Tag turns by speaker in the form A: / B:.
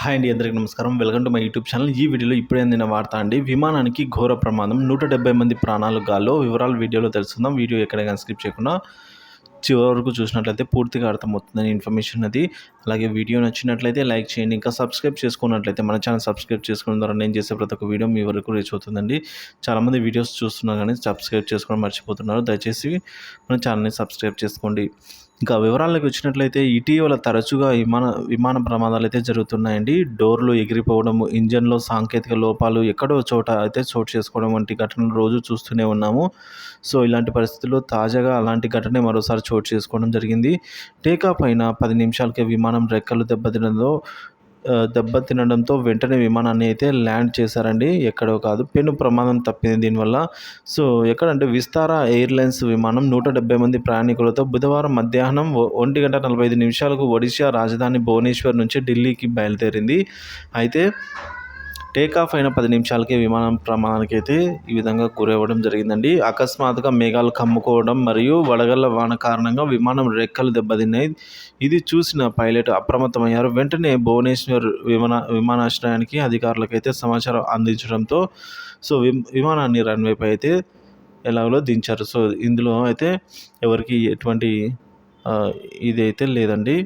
A: Hi అండి, అందరికీ నమస్కారం. Welcome to my YouTube channel. ఈ వీడియోలో ఇప్పుడే అందిన వార్త అండి. విమానానికి ఘోర ప్రమాదం, 170 మంది ప్రాణాలు గాల్లో. వివరాలు వీడియోలో తెలుసుకుందాం. వీడియో ఎక్కడ కానీ స్కిప్ చేయకుండా చివరి వరకు చూసినట్లయితే పూర్తిగా అర్థమవుతుందని ఇన్ఫర్మేషన్ అది. అలాగే వీడియో నచ్చినట్లయితే లైక్ చేయండి. ఇంకా సబ్స్క్రైబ్ చేసుకున్నట్లయితే మన ఛానల్ సబ్స్క్రైబ్ చేసుకోవడం ద్వారా నేను చేసే ప్రతి ఒక్క వీడియో మీ వరకు రీచ్ అవుతుందండి. చాలామంది వీడియోస్ చూస్తున్నారు కానీ సబ్స్క్రైబ్ చేసుకోవడం మర్చిపోతున్నారు. దయచేసి మన ఛానల్ని సబ్స్క్రైబ్ చేసుకోండి. ఇంకా వివరాల్లోకి వచ్చినట్లయితే ఇటీవల తరచుగా విమాన ప్రమాదాలు అయితే జరుగుతున్నాయండి. డోర్లు ఎగిరిపోవడము, ఇంజన్లో సాంకేతిక లోపాలు ఎక్కడో చోట అయితే చోటు చేసుకోవడం వంటి ఘటనలు రోజు చూస్తూనే ఉన్నాము. సో ఇలాంటి పరిస్థితుల్లో తాజాగా అలాంటి ఘటనే మరోసారి చోటు చేసుకోవడం జరిగింది. టేకాఫ్ అయిన 10 నిమిషాలకే విమానం రెక్కలు దెబ్బతినడంతో వెంటనే విమానాన్ని అయితే ల్యాండ్ చేశారండి. ఎక్కడో కాదు, పెను ప్రమాదం తప్పింది దీనివల్ల. సో ఎక్కడంటే విస్తారా ఎయిర్లైన్స్ విమానం 170 మంది ప్రయాణికులతో బుధవారం మధ్యాహ్నం 1:45 ఒడిషా రాజధాని భువనేశ్వర్ నుంచి ఢిల్లీకి బయలుదేరింది. అయితే టేకాఫ్ అయిన 10 నిమిషాలకే విమానం ప్రమాదానికి అయితే ఈ విధంగా గురవ్వడం జరిగిందండి. అకస్మాత్తుగా మేఘాలు కమ్ముకోవడం మరియు వడగళ్ల వాన కారణంగా విమానం రెక్కలు దెబ్బతిన్నాయి. ఇది చూసిన పైలట్ అప్రమత్తమయ్యారు. వెంటనే భువనేశ్వర్ విమానాశ్రయానికి అధికారులకైతే సమాచారం అందించడంతో సో విమానాన్ని రన్వేపై అయితే ఎలాగో దించారు. సో ఇందులో అయితే ఎవరికి ఎటువంటి ఇది అయితే లేదండి.